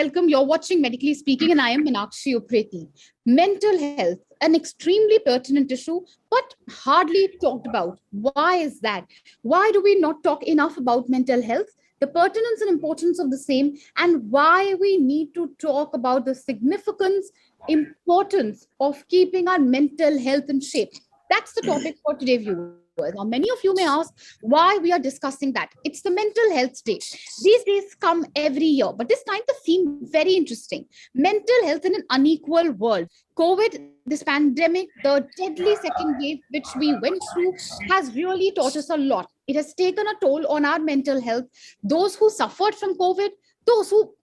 welcome. You're watching Medically Speaking, and I am Meenakshi Upreti. Mental health, an extremely pertinent issue, but hardly talked about. Why is that? Why do we not talk enough about mental health? The pertinence and importance of the same, and why we need to talk about the significance, importance of keeping our mental health in shape. That's the topic for today, viewers. Now, many of you may ask why we are discussing that. It's the Mental Health Day. These days come every year, but this time the theme very interesting. Mental health in an unequal world. COVID, this pandemic, the deadly second wave which we went through has really taught us a lot. It has taken a toll on our mental health. Those who suffered from COVID,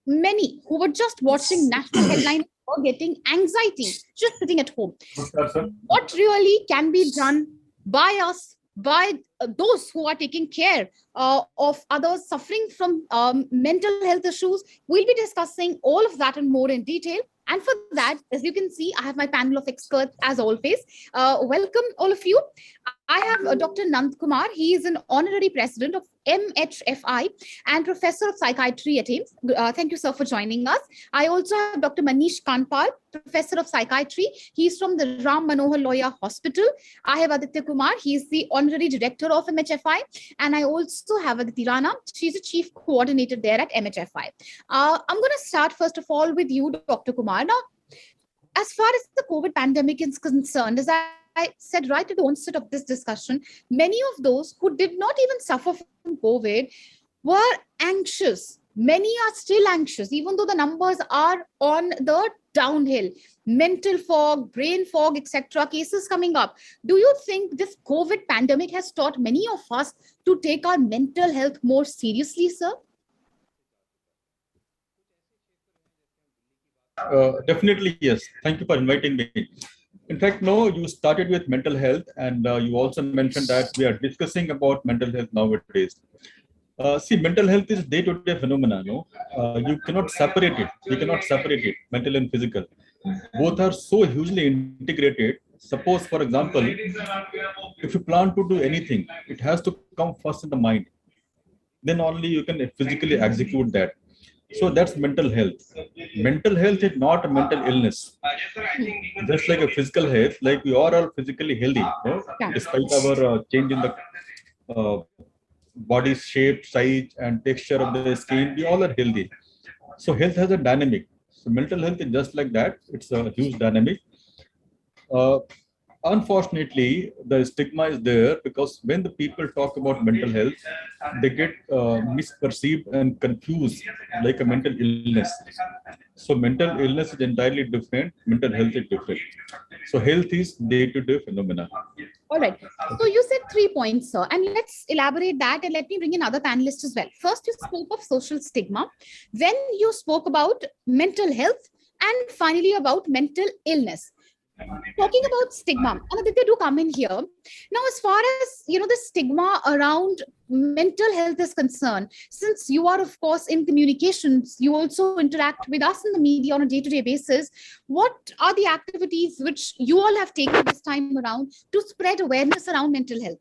many who were just watching national headlines or getting anxiety just sitting at home. What really can be done by us, by those who are taking care of others suffering from mental health issues? We'll be discussing all of that and more in detail. And for that, as you can see, I have my panel of experts as always. Welcome, all of you. I have Dr. Nand Kumar. He is an honorary president of MHFI and professor of psychiatry at AIIMS. Thank you, sir, for joining us. I also have Dr. Manish Kanpal, professor of psychiatry. He's from the Ram Manohar Loya Hospital. I have Aditya Kumar. He's the honorary director of MHFI. And I also have Aditi Rana. She's a chief coordinator there at MHFI. I'm going to start, first of all, with you, Dr. Kumar. Now, as far as the COVID pandemic is concerned, as I said right at the onset of this discussion, many of those who did not even suffer from COVID were anxious. Many are still anxious, even though the numbers are on the downhill. Mental fog, brain fog, etc., cases coming up. Do you think this COVID pandemic has taught many of us to take our mental health more seriously, sir? Definitely, yes. Thank you for inviting me. In fact, no, you started with mental health, and you also mentioned that we are discussing about mental health nowadays. See, mental health is day-to-day phenomena. No, you cannot separate it. You cannot separate it, mental and physical. Both are so hugely integrated. Suppose, for example, if you plan to do anything, it has to come first in the mind. Then only you can physically execute that. So that's mental health. Mental health is not a mental illness. Just like a physical health, like we are all physically healthy, despite our change in the body shape, size, and texture of the skin, we all are healthy. So health has a dynamic. So mental health is just like that. It's a huge dynamic. Uh, Unfortunately, the stigma is there because when the people talk about mental health, they get misperceived and confused like a mental illness. So mental illness is entirely different. Mental health is different. So health is day-to-day phenomena. All right. So you said 3 points, sir, and let's elaborate that, and let me bring in other panelists as well. First, you spoke of social stigma. Then you spoke about mental health, and finally about mental illness. Talking about stigma, and Aditya, do come in here. Now, as far as the stigma around mental health is concerned, since you are, of course, in communications, you also interact with us in the media on a day-to-day basis. What are the activities which you all have taken this time around to spread awareness around mental health?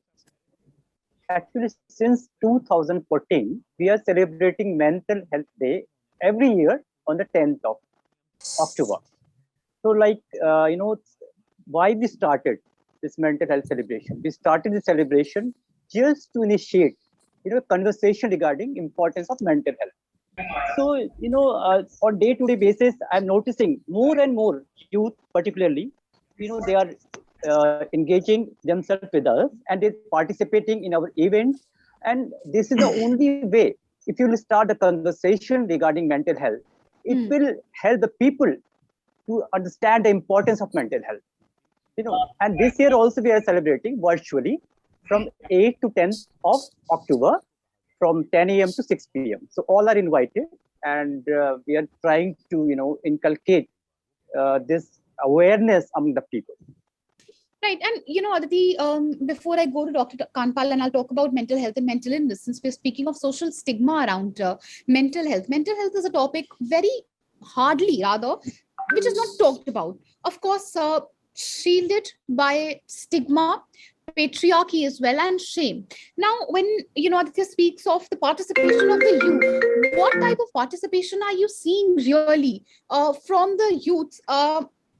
Actually, since 2014, we are celebrating Mental Health Day every year on the 10th of October. So, why we started this mental health celebration? We started the celebration just to initiate, conversation regarding importance of mental health. So, on day-to-day basis, I'm noticing more and more youth, particularly, they are engaging themselves with us and they're participating in our events. And this is the only way. If you will start a conversation regarding mental health, it will help the people to understand the importance of mental health. And this year also we are celebrating virtually from 8th to 10th of October from 10 a.m. to 6 p.m. So all are invited, and we are trying to, inculcate this awareness among the people. Right. And, Aditi, before I go to Dr. Kanpal, and I'll talk about mental health and mental illness, since we're speaking of social stigma around mental health. Mental health is a topic which is not talked about. Of course, shielded by stigma, patriarchy as well, and shame. Now, when Aditya speaks of the participation of the youth, what type of participation are you seeing really from the youth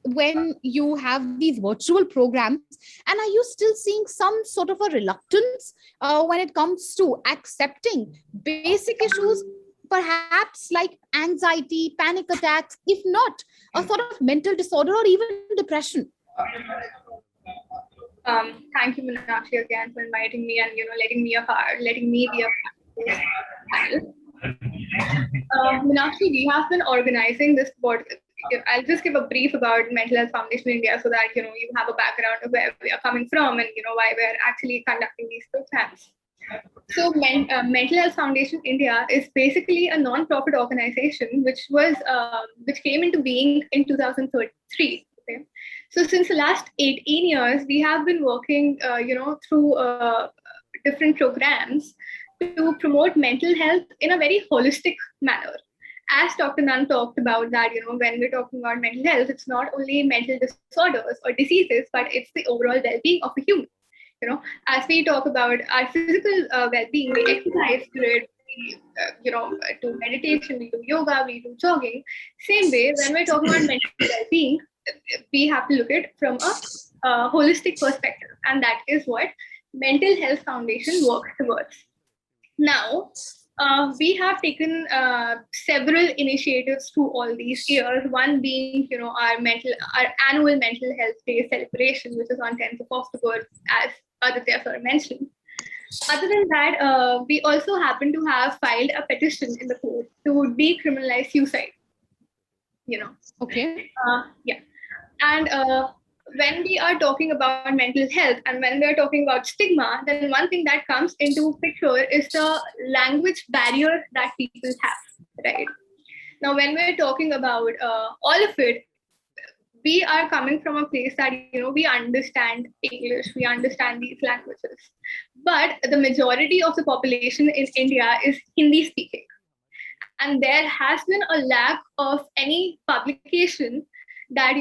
when you have these virtual programs? And are you still seeing some sort of a reluctance when it comes to accepting basic issues, perhaps like anxiety, panic attacks, if not a sort of mental disorder or even depression? Thank you, Meenakshi, again for inviting me and letting me be a part of this panel. Meenakshi, we have been organizing this board. I'll just give a brief about Mental Health Foundation India so that you have a background of where we are coming from and why we're actually conducting these programs. So, Mental Health Foundation India is basically a non-profit organization which came into being in 2003. Okay? So, since the last 18 years, we have been working, through different programs to promote mental health in a very holistic manner. As Dr. Nand talked about that, when we're talking about mental health, it's not only mental disorders or diseases, but it's the overall well-being of a human. As we talk about our physical well-being, we exercise, we do meditation, we do yoga, we do jogging. Same way, when we're talking about mental well-being, we have to look at it from a holistic perspective, and that is what Mental Health Foundation works towards. Now, we have taken several initiatives through all these years. One being, our annual Mental Health Day celebration, which is on 10th of October, as Aditya sir mentioned. Other than that, we also happen to have filed a petition in the court to decriminalize suicide. Okay. Yeah. And when we are talking about mental health and when we are talking about stigma, then one thing that comes into picture is the language barrier that people have, right? Now, when we're talking about all of it, we are coming from a place that, we understand English, we understand these languages. But the majority of the population in India is Hindi speaking. And there has been a lack of any publication that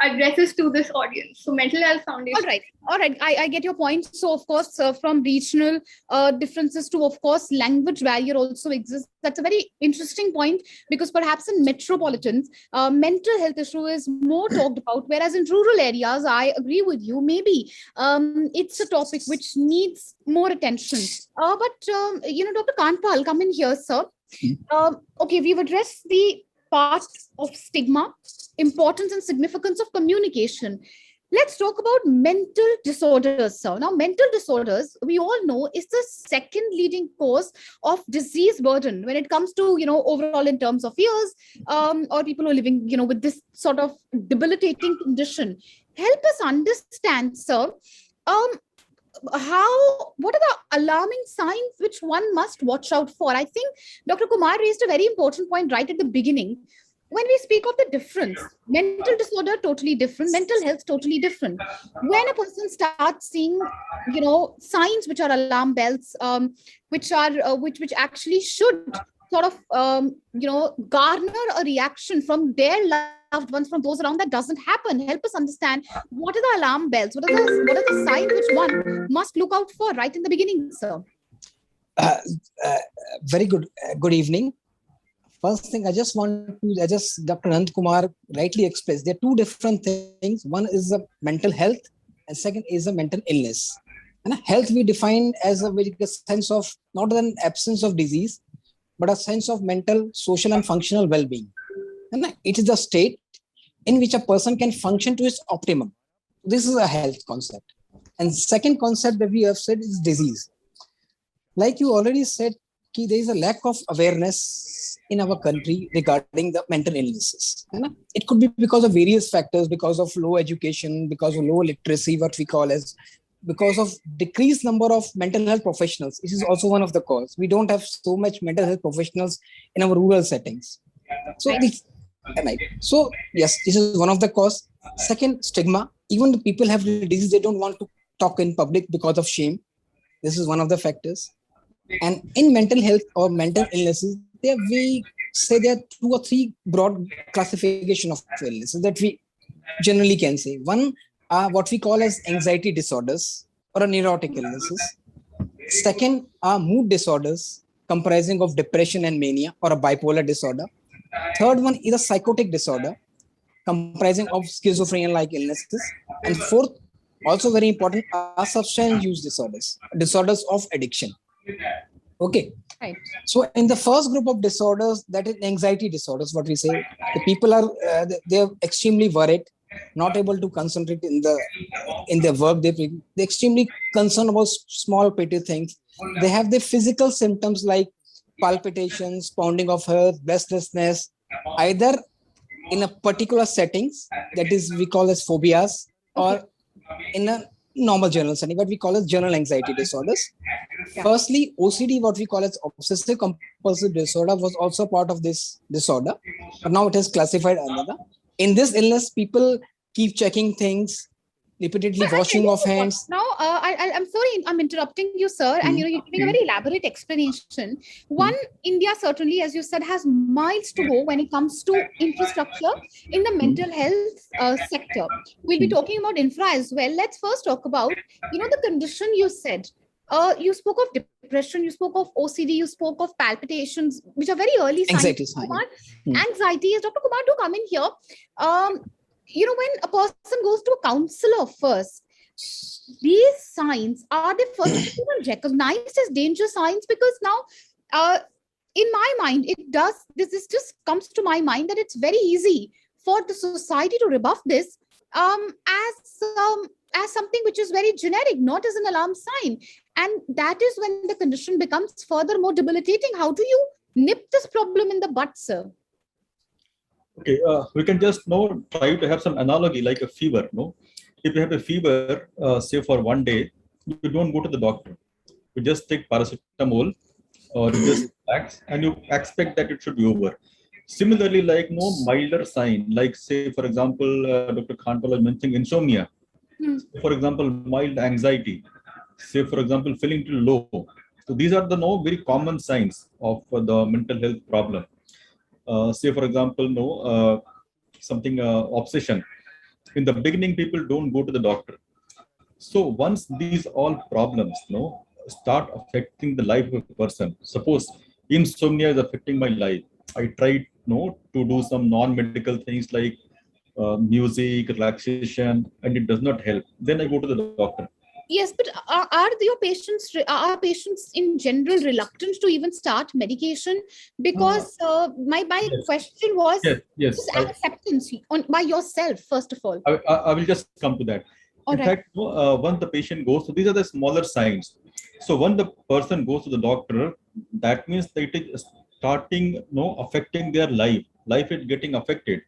addresses to this audience. So Mental Health Foundation. All right. I get your point. So of course, from regional differences to, of course, language barrier also exists. That's a very interesting point, because perhaps in metropolitans, mental health issue is more talked about, whereas in rural areas, I agree with you, maybe it's a topic which needs more attention. But Dr. Kanpal, come in here, sir. Okay, we've addressed the part of stigma, importance and significance of communication. Let's talk about mental disorders, sir. Now, mental disorders, we all know, is the second leading cause of disease burden when it comes to, overall in terms of years, or people who are living, with this sort of debilitating condition. Help us understand, sir, what are the alarming signs which one must watch out for? I think Dr. Kumar raised a very important point right at the beginning. When we speak of the difference, mental disorder, totally different, mental health, totally different. When a person starts seeing, signs which are alarm bells, which actually should sort of, garner a reaction from their loved ones, from those around, that doesn't happen. Help us understand, what are the alarm bells? What are the signs which one must look out for right in the beginning, sir? Very good. Good evening. First thing, Dr. Nand Kumar rightly expressed, there are two different things. One is the mental health, and second is the mental illness. And health we define as a very sense of not an absence of disease, but a sense of mental, social, and functional well-being. And it is the state in which a person can function to its optimum. This is a health concept. And second concept that we have said is disease. Like you already said, there is a lack of awareness in our country regarding the mental illnesses. It could be because of various factors, because of low education, because of low literacy, what we call as, because of decreased number of mental health professionals. This is also one of the causes. We don't have so much mental health professionals in our rural settings. So yes, this is one of the cause. Second, stigma. Even the people have the disease, they don't want to talk in public because of shame. This is one of the factors. And in mental health or mental illnesses, we say there are 2 or 3 broad classification of illnesses that we generally can say. One are what we call as anxiety disorders or a neurotic illnesses. Second are mood disorders comprising of depression and mania or a bipolar disorder. Third one is a psychotic disorder comprising of schizophrenia-like illnesses. And fourth, also very important, are substance use disorders, disorders of addiction. Okay. Right. So in the first group of disorders, that is anxiety disorders, what we say, the people are they're extremely worried, not able to concentrate in their work. They're extremely concerned about small petty things. They have the physical symptoms like palpitations, pounding of heart, restlessness, either in a particular settings, that is we call as phobias, or in a normal general setting, what we call as general anxiety disorders. Yeah. Firstly, OCD, what we call as obsessive compulsive disorder, was also part of this disorder, but now it is classified another. In this illness, people keep checking things, repeatedly But I tell washing you of what, hands. Now, I'm sorry, I'm interrupting you, sir, and you're giving a very elaborate explanation. One, India certainly, as you said, has miles to go when it comes to infrastructure in the mental health sector. We'll be talking about infra as well. Let's first talk about, the condition you said. You spoke of depression, you spoke of OCD, you spoke of palpitations, which are very early signs. Anxiety is high. Anxiety is, Dr. Kumar, do come in here. When a person goes to a counselor first, these signs, are they first even recognized as danger signs? Because now, in my mind, this just comes to my mind that it's very easy for the society to rebuff this as something which is very generic, not as an alarm sign. And that is when the condition becomes further more debilitating. How do you nip this problem in the bud, sir? Okay, we can just try to have some analogy like a fever. If you have a fever, say for one day, you don't go to the doctor. You just take paracetamol or you just relax and you expect that it should be over. Similarly, like milder sign, like say for example, Dr. Khanpal was mentioning insomnia. For example, mild anxiety. Say for example, feeling too low. So these are the very common signs of the mental health problem. Say for example, something obsession. In the beginning, people don't go to the doctor. So once these all problems start affecting the life of a person, suppose insomnia is affecting my life, I tried to do some non-medical things like music, relaxation, and it does not help. Then I go to the doctor. Yes, but are patients in general reluctant to even start medication? Because my question was yes, acceptance by yourself, first of all. I will just come to that. In fact, once the patient goes, so these are the smaller signs. So when the person goes to the doctor, that means that it is starting affecting their life. Life is getting affected.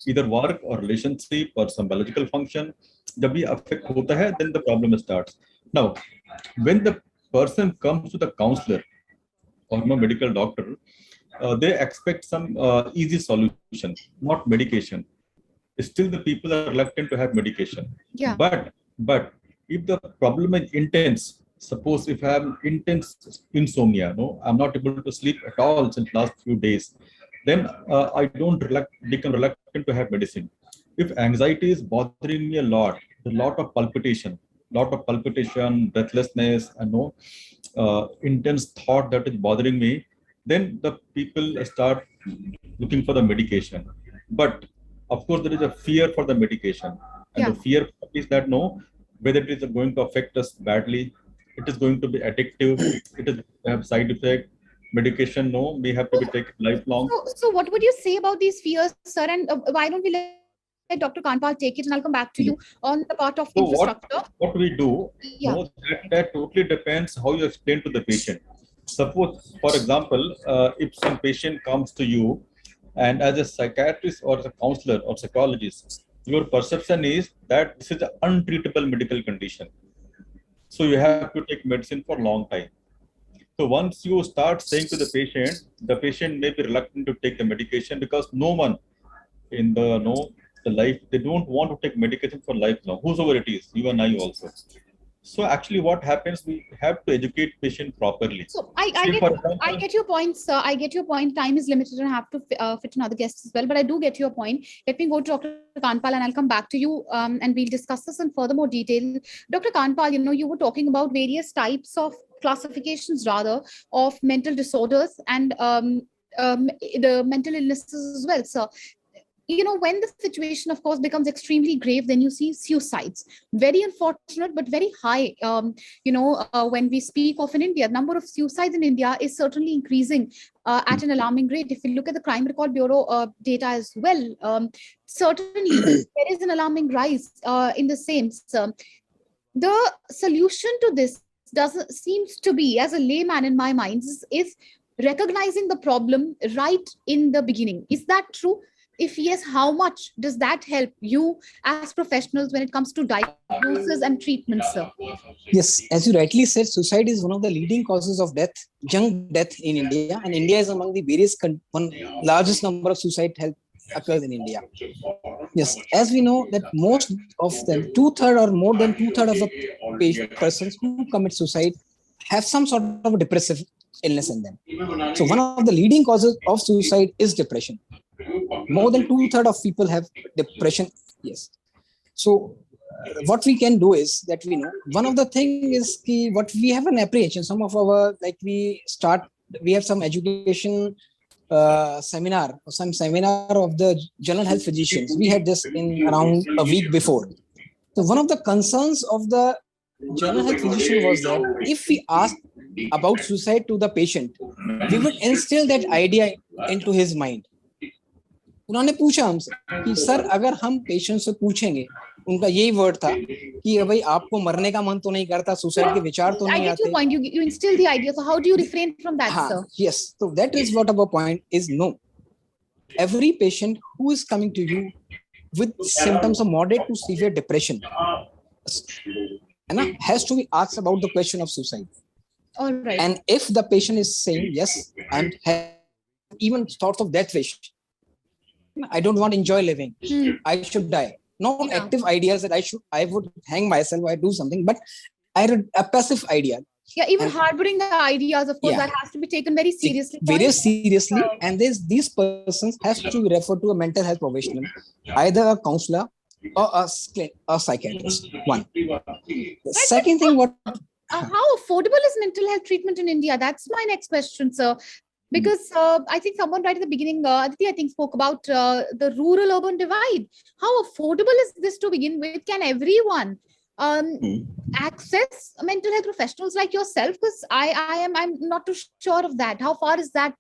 Either work or relationship or some biological function. जब भी affect होता है, then the problem starts. Now, when the person comes to the counselor or medical doctor, they expect some easy solution, not medication. Still, the people are reluctant to have medication. Yeah. But if the problem is intense, suppose if I have intense insomnia, I'm not able to sleep at all since last few days, then I don't become reluctant to have medicine. If anxiety is bothering me a lot of palpitation, breathlessness, and intense thought that is bothering me, then the people start looking for the medication. But of course, there is a fear for the medication, and the fear is that whether it is going to affect us badly, it is going to be addictive, it is have side effect. Medication, may have to be taken lifelong. So what would you say about these fears, sir? And why don't we let Dr. Khanpal take it, and I'll come back to you on the part of infrastructure. What we do, that totally depends how you explain to the patient. Suppose, for example, if some patient comes to you, and as a psychiatrist or as a counselor or psychologist, your perception is that this is an untreatable medical condition. So you have to take medicine for a long time. So once you start saying to the patient may be reluctant to take the medication because no one in the life, they don't want to take medication for lifelong, whosoever it is, you and I also. So actually what happens, we have to educate patient properly. So Say for example, I get your point, sir. I get your point. Time is limited and I have to fit another guest as well. But I do get your point. Let me go to Dr. Kanpal and I'll come back to you and we'll discuss this in further more detail. Dr. Kanpal, you were talking about various types of classifications rather of mental disorders and the mental illnesses as well. So, when the situation, of course, becomes extremely grave, then you see suicides. Very unfortunate, but very high. When we speak of in India, number of suicides in India is certainly increasing at an alarming rate. If you look at the Crime Record Bureau data as well, certainly there is an alarming rise in the same. So the solution to this doesn't seems to be, as a layman in my mind, is recognizing the problem right in the beginning. Is that true? If yes, how much does that help you as professionals when it comes to diagnosis and treatment, sir? Yes, as you rightly said, suicide is one of the leading causes of death, young death in India, and India is among the various one largest number of suicide health occurs in India. Yes, as we know that most of them, 2/3 or more than 2/3 of the persons who commit suicide have some sort of a depressive illness in them. So one of the leading causes of suicide is depression. More than 2/3 of people have depression. Yes. So what we can do is that one of the thing is what we have an apprehension. Some of our we have some education seminar or some seminar of the general health physicians. We had this in around a week before. So one of the concerns of the general health physician was that if we ask about suicide to the patient, we would instill that idea into his mind. उन्होंने पूछा हमसे कि sir अगर हम patient से पूछेंगे, उनका यही वर्ड था कि भाई आपको मरने का मन तो नहीं करता, सुसाइड के विचार तो नहीं आते. I get your point. You instill the idea. So how do you refrain from that, sir? Yes. So that is what our point is. No. Every patient who is coming to you with symptoms of moderate to severe depression has to be asked about the question of suicide. All right. And if the patient is saying yes, and have even thoughts of death wish, I don't want to enjoy living. I should die. Not active ideas that I would hang myself or I do something, but a passive idea. Yeah, even harboring the ideas, of course, that has to be taken very seriously. Very seriously. And these persons has to be referred to a mental health professional, either a counselor or a psychiatrist. One. The second thing, how affordable is mental health treatment in India? That's my next question, sir. Because I think someone right at the beginning, Aditi, I think spoke about the rural-urban divide. How affordable is this to begin with? Can everyone access mental health professionals like yourself? Because I'm not too sure of that. How far is that?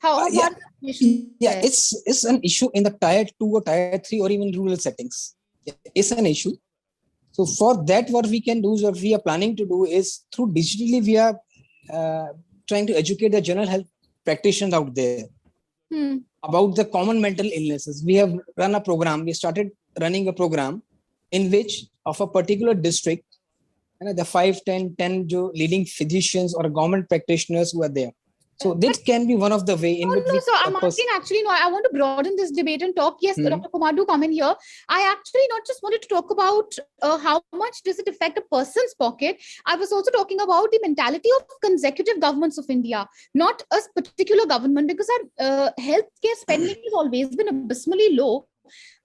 How far is that it's an issue in the tier 2 or tier 3 or even rural settings. It's an issue. So for that, what we can do is, what we are planning to do is through digitally, we are trying to educate the general health practitioners out there about the common mental illnesses. We have run a program. We started running a program in which of a particular district, the 5, 10 leading physicians or government practitioners who are there. So this can be one of the way in which. So I'm asking actually, I want to broaden this debate and talk. Yes, Dr. Kumar, do come in here. I actually not just wanted to talk about how much does it affect a person's pocket. I was also talking about the mentality of consecutive governments of India, not a particular government, because our healthcare spending has always been abysmally low.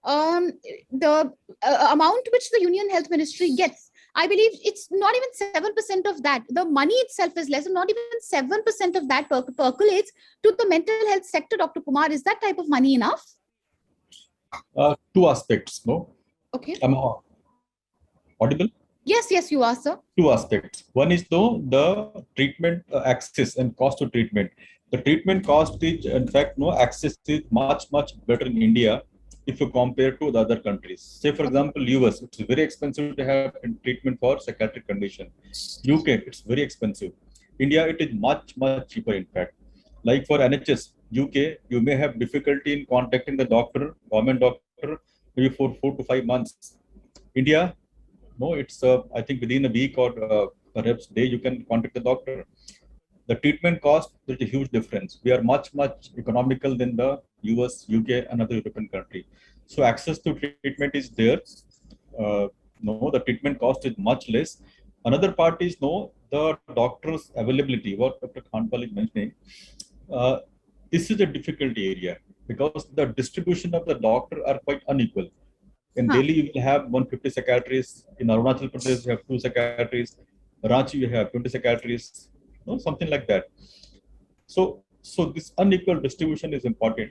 The amount which the Union Health Ministry gets, I believe it's not even 7% of that. The money itself is less, and not even 7% of that percolates to the mental health sector. Dr. Kumar, is that type of money enough? Two aspects, no? Okay. Am I audible? Yes, you are, sir. Two aspects. One is the treatment access and cost of treatment. The treatment cost is, in fact, access is much better in India if you compare to the other countries. Say, for example, US, it's very expensive to have treatment for psychiatric condition. UK, it's very expensive. India, it is much cheaper, in fact. Like for NHS, UK, you may have difficulty in contacting the doctor, government doctor, maybe for 4 to 5 months. India, no, it's, I think within a week or perhaps day, you can contact the doctor. The treatment cost, there's a huge difference. We are much economical than the US, UK, and other European country. So access to treatment is there. The treatment cost is much less. Another part is no the doctor's availability. What Dr. Khanpal is mentioning. Uh, this is a difficult area because the distribution of the doctor are quite unequal. In Huh. Delhi, you will have 150 psychiatrists. In Arunachal Pradesh, you have 2 psychiatrists. Ranchi, you have 20 psychiatrists. No, something like that. So this unequal distribution is important,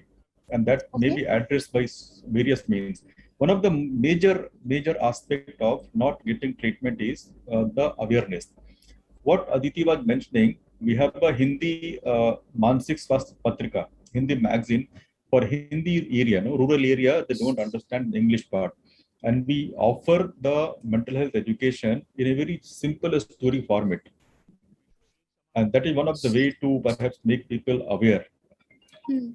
and that may be addressed by various means. One of the major aspect of not getting treatment is the awareness. What Aditi was mentioning, we have a Hindi Mansik Swasth Patrika, Hindi magazine for Hindi area, no rural area. They don't understand the English part, and we offer the mental health education in a very simple story format, and that is one of the way to perhaps make people aware. Hmm.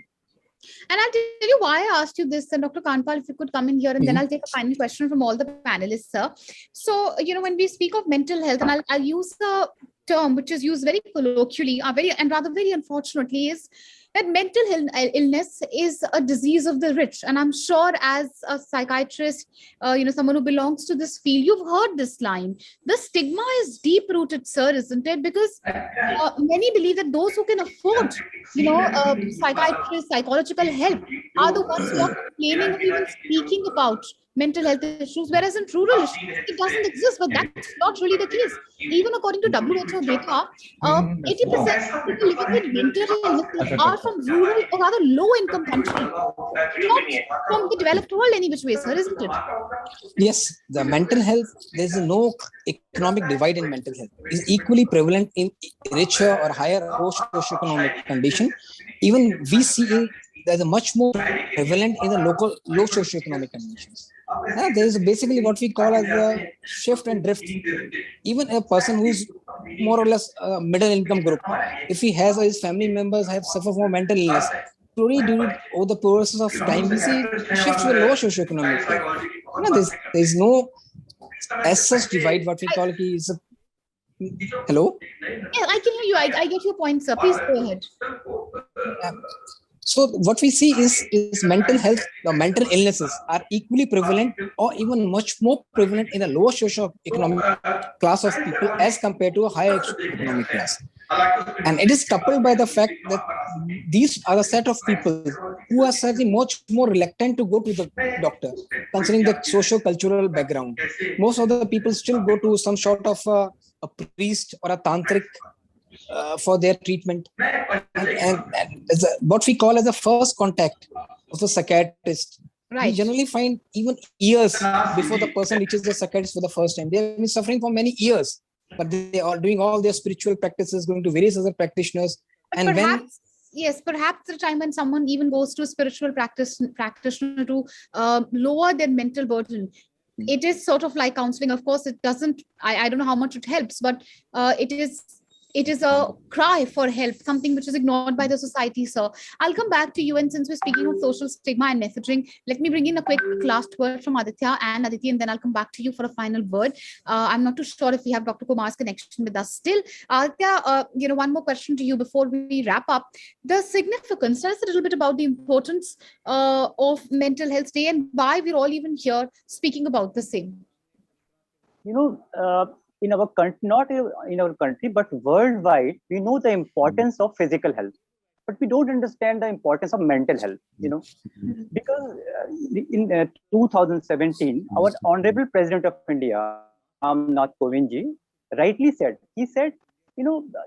And I'll tell you why I asked you this, and Dr. Kanpal, if you could come in here, and then I'll take a final question from all the panelists, sir. So, when we speak of mental health, and I'll use a term which is used very colloquially, and rather very unfortunately, is that mental illness is a disease of the rich. And I'm sure as a psychiatrist, someone who belongs to this field, you've heard this line. The stigma is deep rooted, sir, isn't it? Because many believe that those who can afford, psychiatrist, psychological help are the ones who are complaining or even speaking about mental health issues, whereas in rural issues, it doesn't exist. But that's not really the case. Even according to WHO data, 80% of people living with mental illnesses are from rural or rather low-income countries, not from the developed world any which way, sir, isn't it? Yes, the mental health, there's no economic divide in mental health. It's equally prevalent in richer or higher socioeconomic condition. Even we see there's a much more prevalent in the low socioeconomic conditions. There is basically what we call as a shift and drift. Even a person who's more or less a middle income group, if he has his family members have suffered from mental illness, slowly over the process of time, we see shift to a lower socioeconomic. There's no as such divide. What we call is a hello. Yeah, I can hear you. I get your point, sir. Please go ahead. So what we see is mental health, the mental illnesses are equally prevalent or even much more prevalent in a lower socio-economic class of people as compared to a higher economic class. And it is coupled by the fact that these are a set of people who are certainly much more reluctant to go to the doctor, considering the socio-cultural background. Most of the people still go to some sort of a priest or a tantric for their treatment, and what we call as the first contact of the psychiatrist. Right. We generally find even years before the person reaches the psychiatrist for the first time. They have been suffering for many years, but they are doing all their spiritual practices, going to various other practitioners. But and perhaps the time when someone even goes to a spiritual practitioner to lower their mental burden, it is sort of like counseling. Of course, it doesn't. I don't know how much it helps, but it is a cry for help, something which is ignored by the society, sir. I'll come back to you. And since we're speaking of social stigma and messaging, let me bring in a quick last word from Aditya and Aditi, and then I'll come back to you for a final word. I'm not too sure if we have Dr. Kumar's connection with us still. Aditya, one more question to you before we wrap up. The significance, tell us a little bit about the importance of Mental Health Day and why we're all even here speaking about the same. In our country, not in our country, but worldwide, we know the importance of physical health, but we don't understand the importance of mental health, because in 2017, our Honorable President of India, Nath Kovindji, rightly said, he said,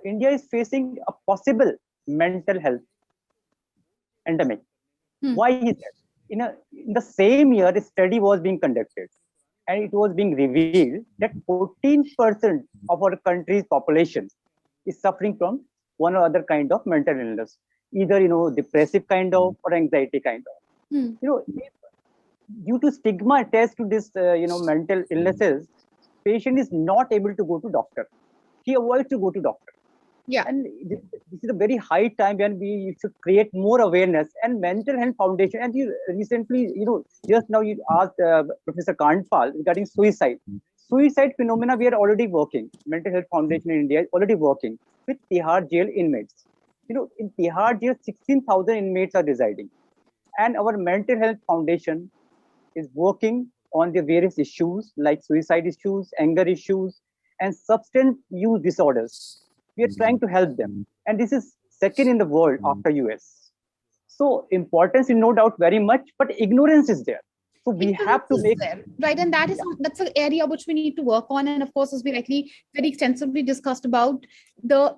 India is facing a possible mental health endemic. Why he said? In the same year, a study was being conducted. And it was being revealed that 14% of our country's population is suffering from one or other kind of mental illness, either depressive kind of or anxiety kind of. Due to stigma attached to this, mental illnesses, patient is not able to go to doctor. He avoids to go to doctor. Yeah, and this is a very high time when we should create more awareness. And Mental Health Foundation, and you recently, just now you asked Professor Kandpal regarding suicide. Suicide phenomena, we are already working. Mental Health Foundation in India is already working with Tihar jail inmates. In Tihar jail, 16,000 inmates are residing. And our Mental Health Foundation is working on the various issues like suicide issues, anger issues, and substance use disorders. We are trying to help them. And this is second in the world after US. So importance is no doubt very much, but ignorance is there. So we have to make there, right, and that's an area which we need to work on. And of course, as we likely very extensively discussed about the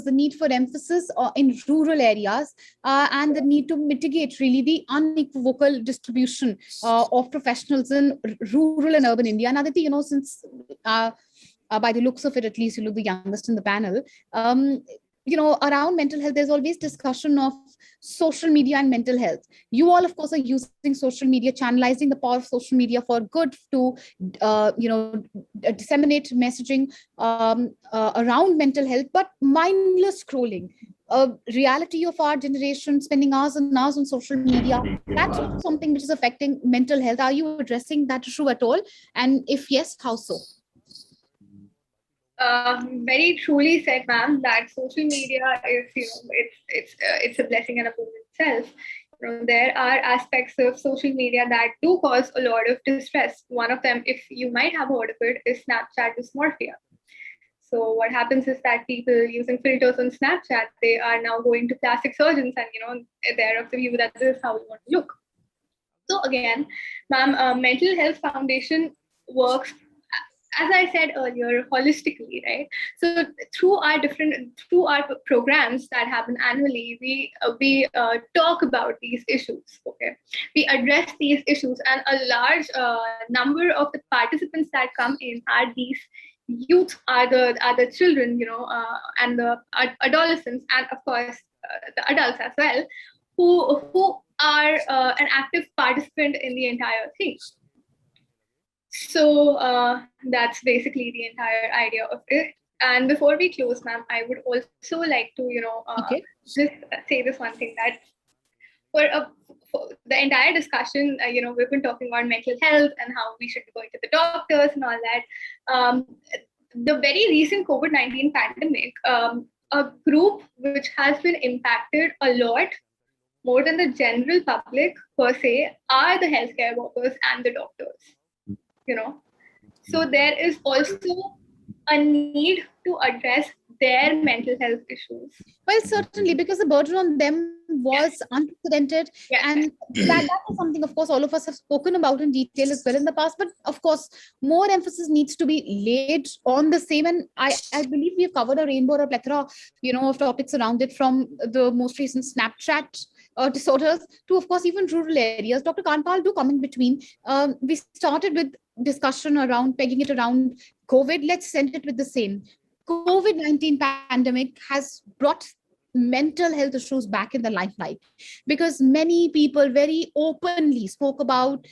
need for emphasis in rural areas, and the need to mitigate really the unequivocal distribution of professionals in rural and urban India. And Aditi, since by the looks of it, at least you look the youngest in the panel. Around mental health, there's always discussion of social media and mental health. You all, of course, are using social media, channelizing the power of social media for good to, disseminate messaging around mental health, but mindless scrolling. Reality of our generation, spending hours and hours on social media, that's also something which is affecting mental health. Are you addressing that issue at all? And if yes, how so? Very truly said, ma'am, that social media is, it's a blessing and a boon itself. There are aspects of social media that do cause a lot of distress. One of them, if you might have heard of it, is Snapchat dysmorphia. So what happens is that people using filters on Snapchat, they are now going to plastic surgeons, and they're of the view that this is how you want to look. So again, ma'am, Mental Health Foundation works, as I said earlier, holistically, right? So through our programs that happen annually, we talk about these issues. Okay, we address these issues, and a large number of the participants that come in are these youth, are the children, and the adolescents, and of course the adults as well, who are an active participant in the entire thing. So that's basically the entire idea of it. And before we close, ma'am, I would also like to, just say this one thing, that for the entire discussion, we've been talking about mental health and how we should be going to the doctors and all that. The very recent COVID-19 pandemic, a group which has been impacted a lot more than the general public per se are the healthcare workers and the doctors. So there is also a need to address their mental health issues. Well, certainly, because the burden on them was unprecedented. Yes. And that is something, of course, all of us have spoken about in detail as well in the past. But of course, more emphasis needs to be laid on the same. And I believe we've covered a rainbow or a plethora, of topics around it, from the most recent Snapchat disorders to, of course, even rural areas. Dr. Kanpal, do come in between. We started with discussion around pegging it around COVID. Let's send it with the same. COVID-19 pandemic has brought mental health issues back in the limelight, because many people very openly spoke about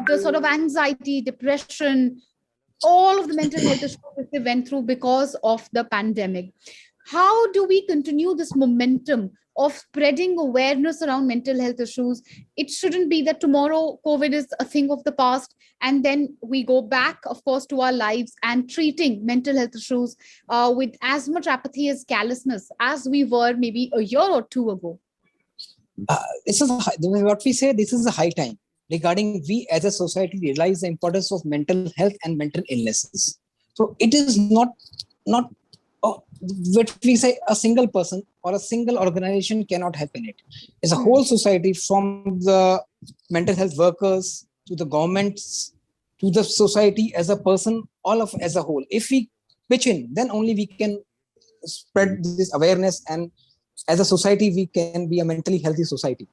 the sort of anxiety, depression, all of the mental health issues that they went through because of the pandemic. How do we continue this momentum of spreading awareness around mental health issues? It shouldn't be that tomorrow COVID is a thing of the past and then we go back, of course, to our lives and treating mental health issues with as much apathy as callousness as we were maybe a year or two ago. This is what we say. This is a high time regarding we as a society realize the importance of mental health and mental illnesses. So it is not what we say a single person or a single organization cannot help in it. It's a whole society, from the mental health workers to the governments to the society as a person, all of as a whole. If we pitch in, then only we can spread this awareness, and as a society we can be a mentally healthy society.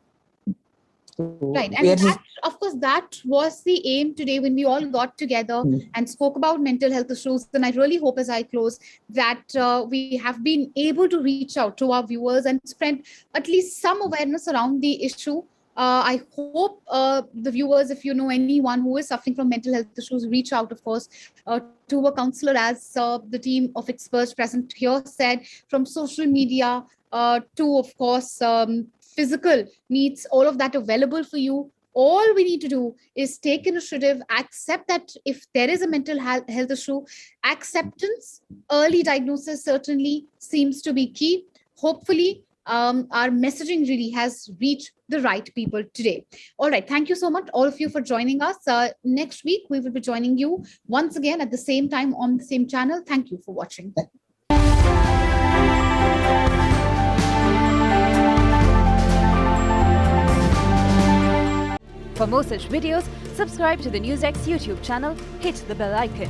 Right, and that, of course, that was the aim today when we all got together and spoke about mental health issues. And I really hope, as I close, that we have been able to reach out to our viewers and spread at least some awareness around the issue. I hope the viewers, if you know anyone who is suffering from mental health issues, reach out, of course, to a counselor, as the team of experts present here said, from social media to, of course, physical needs, all of that available for you. All we need to do is take initiative, accept that if there is a mental health issue, acceptance, early diagnosis certainly seems to be key. Hopefully, our messaging really has reached the right people today. All right. Thank you so much, all of you, for joining us. Next week, we will be joining you once again at the same time on the same channel. Thank you for watching. For more such videos, subscribe to the NewsX YouTube channel, hit the bell icon.